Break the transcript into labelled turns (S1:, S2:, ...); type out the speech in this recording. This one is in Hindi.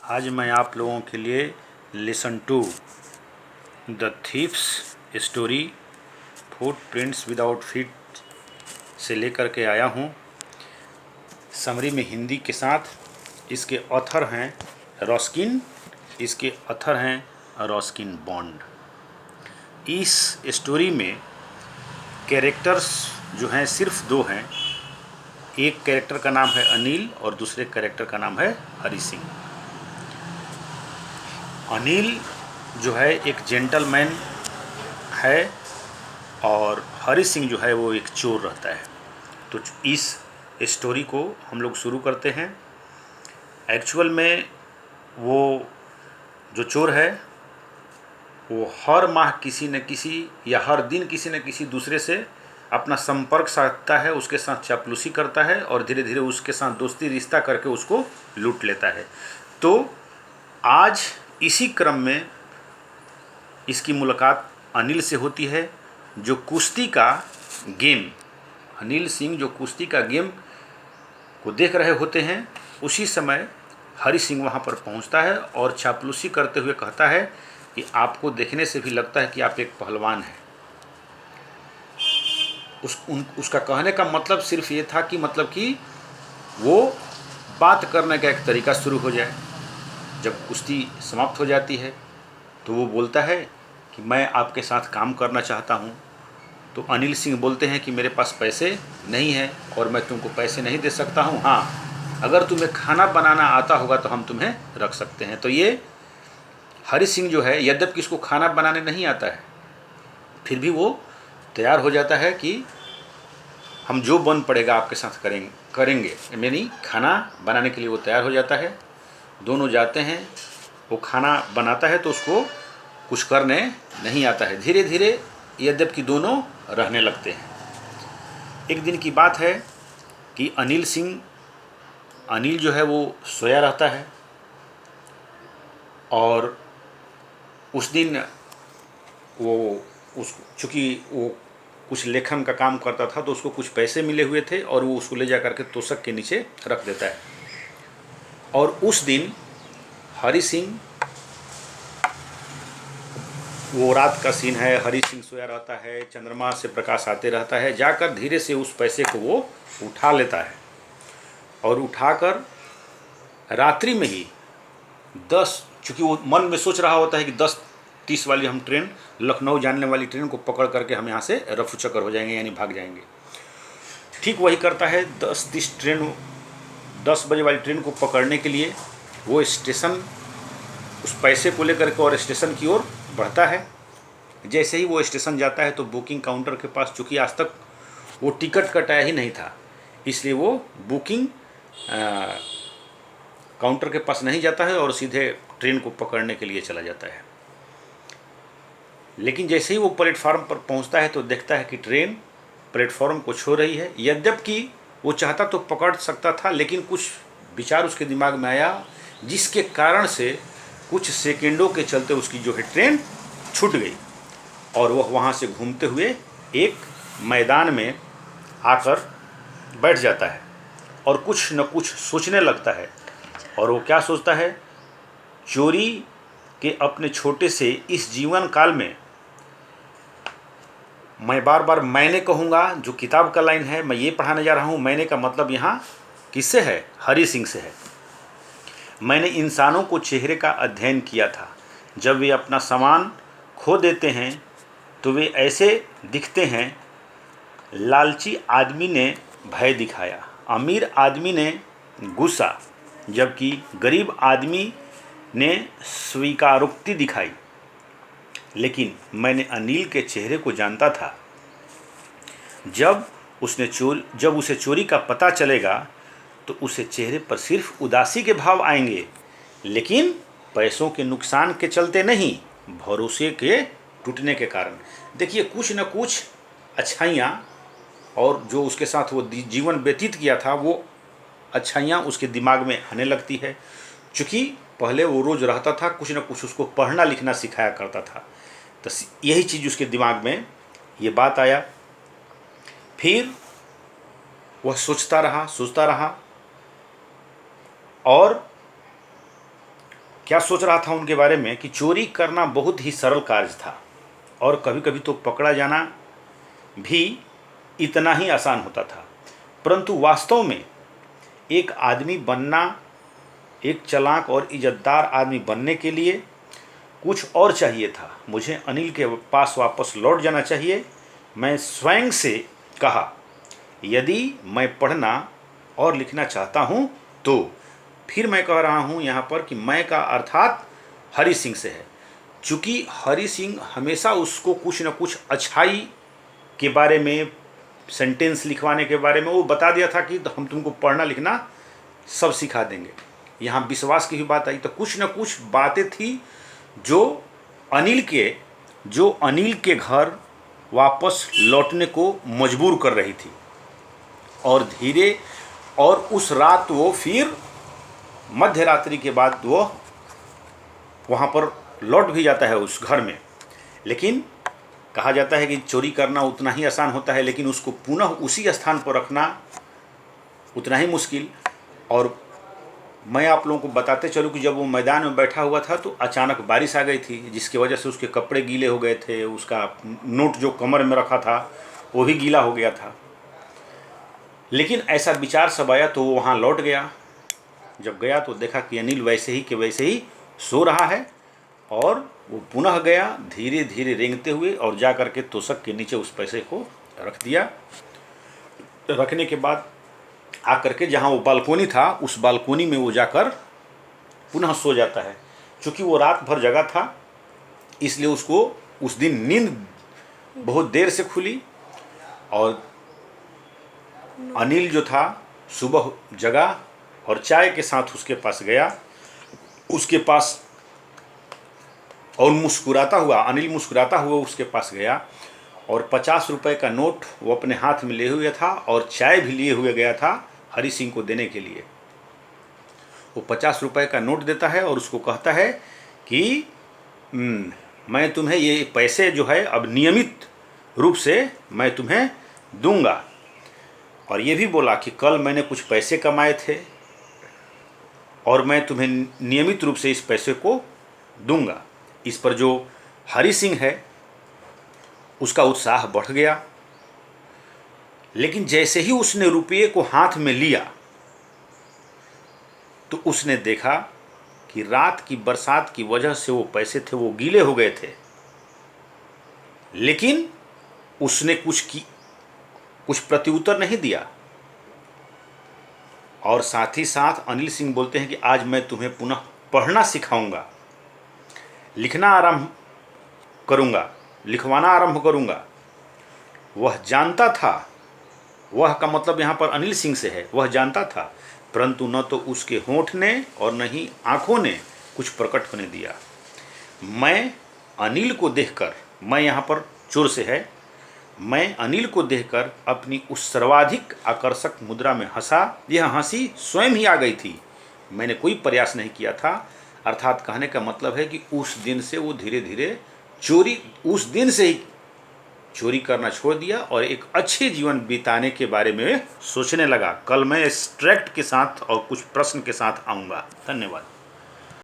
S1: आज मैं आप लोगों के लिए listen to the thief's story footprints without feet से लेकर के आया हूँ। समरी में हिंदी के साथ इसके ऑथर हैं रस्किन, इसके ऑथर हैं रस्किन बॉन्ड। इस स्टोरी में कैरेक्टर्स जो हैं सिर्फ दो हैं। एक कैरेक्टर का नाम है अनिल और दूसरे कैरेक्टर का नाम है हरि सिंह। अनिल जो है एक जेंटलमैन है और हरि सिंह जो है वो एक चोर रहता है। तो इस स्टोरी को हम लोग शुरू करते हैं। एक्चुअल में वो जो चोर है वो हर माह किसी न किसी या हर दिन किसी न किसी दूसरे से अपना संपर्क साधता है, उसके साथ चापलूसी करता है और धीरे धीरे उसके साथ दोस्ती रिश्ता करके उसको लूट लेता है। तो आज इसी क्रम में इसकी मुलाकात अनिल से होती है जो कुश्ती का गेम, अनिल सिंह जो कुश्ती का गेम को देख रहे होते हैं। उसी समय हरि सिंह वहाँ पर पहुँचता है और चापलूसी करते हुए कहता है कि आपको देखने से भी लगता है कि आप एक पहलवान हैं। उसका कहने का मतलब सिर्फ ये था कि वो बात करने का एक तरीका शुरू हो जाए। जब कुश्ती समाप्त हो जाती है तो वो बोलता है कि मैं आपके साथ काम करना चाहता हूँ। तो अनिल सिंह बोलते हैं कि मेरे पास पैसे नहीं हैं और मैं तुमको पैसे नहीं दे सकता हूँ। हाँ, अगर तुम्हें खाना बनाना आता होगा तो हम तुम्हें रख सकते हैं। तो ये हरि सिंह जो है यद्यपि इसको खाना बनाने नहीं आता है फिर भी वो तैयार हो जाता है कि हम जो बन पड़ेगा आपके साथ करेंगे। यानी खाना बनाने के लिए वो तैयार हो जाता है। दोनों जाते हैं, वो खाना बनाता है तो उसको कुछ करने नहीं आता है। धीरे धीरे यद्यपि दोनों रहने लगते हैं। एक दिन की बात है कि अनिल जो है वो सोया रहता है और उस दिन चूँकि वो कुछ लेखन का काम करता था तो उसको कुछ पैसे मिले हुए थे और वो उसको ले जा करके तोशक के नीचे रख देता है। और उस दिन हरि सिंह, वो रात का सीन है, हरि सिंह सोया रहता है, चंद्रमा से प्रकाश आते रहता है, जाकर धीरे से उस पैसे को वो उठा लेता है और उठाकर रात्रि में ही 10, चूँकि वो मन में सोच रहा होता है कि 10:30 वाली हम ट्रेन, लखनऊ जाने वाली ट्रेन को पकड़ करके हम यहाँ से रफू चक्कर हो जाएंगे यानी भाग जाएंगे। ठीक वही करता है। 10 बजे वाली ट्रेन को पकड़ने के लिए वो स्टेशन उस पैसे को लेकर के और स्टेशन की ओर बढ़ता है। जैसे ही वो स्टेशन जाता है तो बुकिंग काउंटर के पास, चूँकि आज तक वो टिकट कटाया ही नहीं था इसलिए वो बुकिंग काउंटर के पास नहीं जाता है और सीधे ट्रेन को पकड़ने के लिए चला जाता है। लेकिन जैसे ही वो प्लेटफार्म पर पहुंचता है तो देखता है कि ट्रेन प्लेटफॉर्म को छोड़ रही है। यद्यपि वो चाहता तो पकड़ सकता था लेकिन कुछ विचार उसके दिमाग में आया जिसके कारण से कुछ सेकंडों के चलते उसकी जो है ट्रेन छूट गई और वह वहाँ से घूमते हुए एक मैदान में आकर बैठ जाता है और कुछ न कुछ सोचने लगता है। और वो क्या सोचता है, चोरी के अपने छोटे से इस जीवन काल में मैं बार बार मैंने कहूँगा, जो किताब का लाइन है मैं ये पढ़ाने जा रहा हूँ। मैंने का मतलब यहाँ किससे है? हरि सिंह से है। मैंने इंसानों को चेहरे का अध्ययन किया था। जब वे अपना सामान खो देते हैं तो वे ऐसे दिखते हैं। लालची आदमी ने भय दिखाया, अमीर आदमी ने गुस्सा, जबकि गरीब आदमी ने स्वीकारोक्ति दिखाई। लेकिन मैंने अनिल के चेहरे को जानता था। जब उसे चोरी का पता चलेगा तो उसे चेहरे पर सिर्फ उदासी के भाव आएंगे, लेकिन पैसों के नुकसान के चलते नहीं, भरोसे के टूटने के कारण। देखिए, कुछ न कुछ अच्छाइयाँ और जो उसके साथ वो जीवन व्यतीत किया था वो अच्छाइयाँ उसके दिमाग में आने लगती है। चूँकि पहले वो रोज़ रहता था, कुछ न कुछ उसको पढ़ना लिखना सिखाया करता था, तो यही चीज़ उसके दिमाग में ये बात आया। फिर वह सोचता रहा और क्या सोच रहा था उनके बारे में कि चोरी करना बहुत ही सरल कार्य था और कभी कभी तो पकड़ा जाना भी इतना ही आसान होता था, परंतु वास्तव में एक आदमी बनना, एक चालाक और इज्जतदार आदमी बनने के लिए कुछ और चाहिए था। मुझे अनिल के पास वापस लौट जाना चाहिए। मैं स्वयं से कहा, यदि मैं पढ़ना और लिखना चाहता हूँ तो। फिर मैं कह रहा हूँ यहाँ पर कि मैं का अर्थात हरि सिंह से है, चूँकि हरि सिंह हमेशा उसको कुछ न कुछ अच्छाई के बारे में, सेंटेंस लिखवाने के बारे में वो बता दिया था कि हम तुमको पढ़ना लिखना सब सिखा देंगे। यहाँ विश्वास की भी बात आई, तो कुछ न कुछ बातें थी जो अनिल के घर वापस लौटने को मजबूर कर रही थी। और उस रात वो फिर मध्य रात्रि के बाद वो वहाँ पर लौट भी जाता है उस घर में। लेकिन कहा जाता है कि चोरी करना उतना ही आसान होता है, लेकिन उसको पुनः उसी स्थान पर रखना उतना ही मुश्किल। और मैं आप लोगों को बताते चलूँ कि जब वो मैदान में बैठा हुआ था तो अचानक बारिश आ गई थी, जिसकी वजह से उसके कपड़े गीले हो गए थे, उसका नोट जो कमर में रखा था वो भी गीला हो गया था। लेकिन ऐसा विचार सब आया तो वो वहाँ लौट गया। जब गया तो देखा कि अनिल वैसे ही के वैसे ही सो रहा है, और वो पुनः गया धीरे धीरे रेंगते हुए और जा कर के तोशक के नीचे उस पैसे को रख दिया। रखने के बाद आकर के जहाँ वो बालकोनी था उस बालकोनी में वो जाकर पुनः सो जाता है। चूँकि वो रात भर जगा था इसलिए उसको उस दिन नींद बहुत देर से खुली, और अनिल जो था सुबह जगा और चाय के साथ उसके पास गया, उसके पास, और अनिल मुस्कुराता हुआ उसके पास गया और 50 रुपए का नोट वो अपने हाथ में लिए हुए था और चाय भी लिए हुए गया था हरि सिंह को देने के लिए। वो 50 रुपए का नोट देता है और उसको कहता है कि मैं तुम्हें ये पैसे जो है अब नियमित रूप से मैं तुम्हें दूंगा, और ये भी बोला कि कल मैंने कुछ पैसे कमाए थे और मैं तुम्हें नियमित रूप से इस पैसे को दूंगा। इस पर जो हरि सिंह है उसका उत्साह बढ़ गया। लेकिन जैसे ही उसने रुपये को हाथ में लिया तो उसने देखा कि रात की बरसात की वजह से वो पैसे थे वो गीले हो गए थे। लेकिन उसने कुछ प्रत्युत्तर नहीं दिया। और साथ ही साथ अनिल सिंह बोलते हैं कि आज मैं तुम्हें पुनः पढ़ना सिखाऊंगा, लिखना आरंभ करूंगा, लिखवाना आरंभ करूंगा। वह जानता था, वह का मतलब यहाँ पर अनिल सिंह से है, वह जानता था, परंतु न तो उसके होंठ ने और न ही आंखों ने कुछ प्रकट होने दिया। मैं अनिल को देखकर, मैं यहाँ पर चोर से है, मैं अनिल को देखकर अपनी उस सर्वाधिक आकर्षक मुद्रा में हंसा। यह हंसी स्वयं ही आ गई थी, मैंने कोई प्रयास नहीं किया था। अर्थात कहने का मतलब है कि उस दिन से वो धीरे धीरे उस दिन से ही चोरी करना छोड़ दिया और एक अच्छे जीवन बिताने के बारे में सोचने लगा। कल मैं एक्सट्रैक्ट के साथ और कुछ प्रश्न के साथ आऊँगा। धन्यवाद।